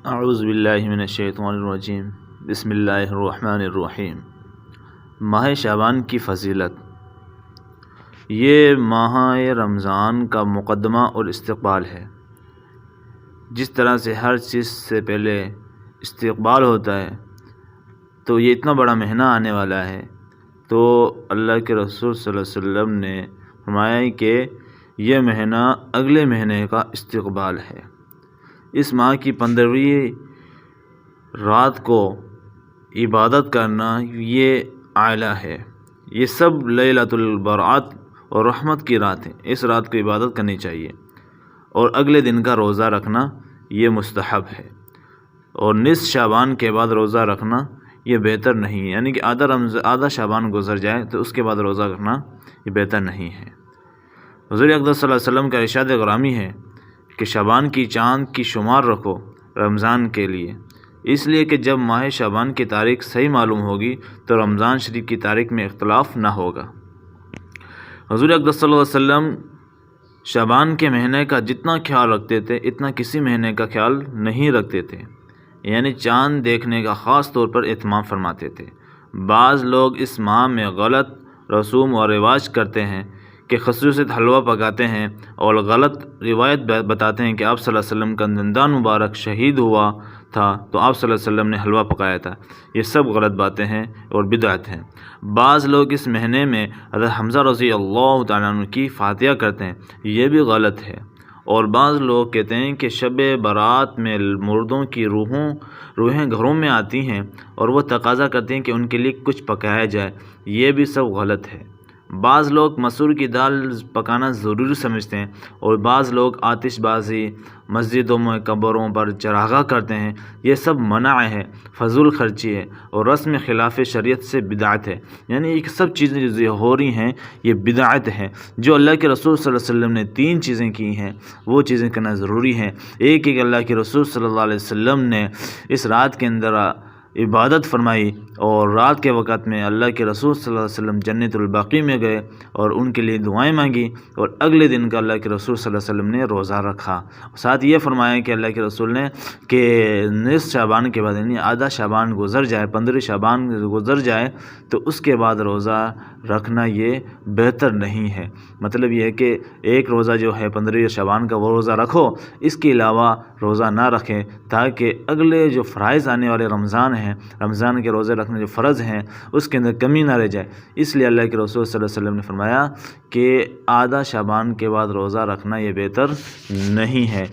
اعوذ باللہ من الشیطان الرجیم بسم اللہ الرحمن الرحیم۔ ماہ شعبان کی فضیلت۔ یہ ماہ رمضان کا مقدمہ اور استقبال ہے۔ جس طرح سے ہر چیز سے پہلے استقبال ہوتا ہے، تو یہ اتنا بڑا مہینہ آنے والا ہے، تو اللہ کے رسول صلی اللہ علیہ وسلم نے فرمایا کہ یہ مہینہ اگلے مہینے کا استقبال ہے۔ اس ماہ کی 15ویں رات کو عبادت کرنا یہ اعلیٰ ہے۔ یہ سب لیلۃ البرات اور رحمت کی رات ہے۔ اس رات کو عبادت کرنی چاہیے، اور اگلے دن کا روزہ رکھنا یہ مستحب ہے، اور نصف شعبان کے بعد روزہ رکھنا یہ بہتر نہیں ہے، یعنی کہ آدھا شعبان گزر جائے تو اس کے بعد روزہ رکھنا یہ بہتر نہیں ہے۔ حضور اقدس صلی اللہ علیہ وسلم کا ارشاد گرامی ہے کہ شعبان کی چاند کی شمار رکھو رمضان کے لیے، اس لیے کہ جب ماہ شعبان کی تاریخ صحیح معلوم ہوگی تو رمضان شریف کی تاریخ میں اختلاف نہ ہوگا۔ حضور اقدس صلی اللہ علیہ وسلم شعبان کے مہینے کا جتنا خیال رکھتے تھے اتنا کسی مہینے کا خیال نہیں رکھتے تھے، یعنی چاند دیکھنے کا خاص طور پر اہتمام فرماتے تھے۔ بعض لوگ اس ماہ میں غلط رسوم و رواج کرتے ہیں کہ خصوصاً حلوہ پکاتے ہیں، اور غلط روایت بتاتے ہیں کہ آپ صلی اللہ علیہ وسلم کا دندان مبارک شہید ہوا تھا تو آپ صلی اللہ علیہ وسلم نے حلوہ پکایا تھا۔ یہ سب غلط باتیں ہیں اور بدعت ہیں۔ بعض لوگ اس مہینے میں حضرت حمزہ رضی اللہ تعالیٰ عنہ کی فاتحہ کرتے ہیں، یہ بھی غلط ہے۔ اور بعض لوگ کہتے ہیں کہ شب برات میں مردوں کی روحیں گھروں میں آتی ہیں اور وہ تقاضا کرتے ہیں کہ ان کے لیے کچھ پکایا جائے، یہ بھی سب غلط ہے۔ بعض لوگ مسور کی دال پکانا ضروری سمجھتے ہیں، اور بعض لوگ آتش بازی مسجدوں میں قبروں پر چراغاں کرتے ہیں، یہ سب منع ہے، فضول خرچی ہے اور رسم خلاف شریعت سے بدعت ہے۔ یعنی یہ سب چیزیں جو ہو رہی ہیں یہ بدعت ہے۔ جو اللہ کے رسول صلی اللہ علیہ وسلم نے 3 چیزیں کی ہیں وہ چیزیں کرنا ضروری ہیں۔ ایک اللہ کے رسول صلی اللہ علیہ وسلم نے اس رات کے اندر عبادت فرمائی، اور رات کے وقت میں اللہ کے رسول صلی اللہ علیہ وسلم جنت الباقی میں گئے اور ان کے لیے دعائیں مانگی، اور اگلے دن کا اللہ کے رسول صلی اللہ علیہ وسلم نے روزہ رکھا۔ ساتھ یہ فرمایا کہ اللہ کے رسول نے کہ نصف شعبان کے بعد، یعنی آدھا شعبان گزر جائے، 15 شعبان گزر جائے تو اس کے بعد روزہ رکھنا یہ بہتر نہیں ہے۔ مطلب یہ ہے کہ ایک روزہ جو ہے 15 شعبان کا وہ روزہ رکھو، اس کے علاوہ روزہ نہ رکھیں، تاکہ اگلے جو فرائض آنے والے رمضان ہیں، رمضان کے روزے رکھنے جو فرض ہیں اس کے اندر کمی نہ رہ جائے۔ اس لیے اللہ کے رسول صلی اللہ علیہ وسلم نے فرمایا کہ آدھا شعبان کے بعد روزہ رکھنا یہ بہتر نہیں ہے۔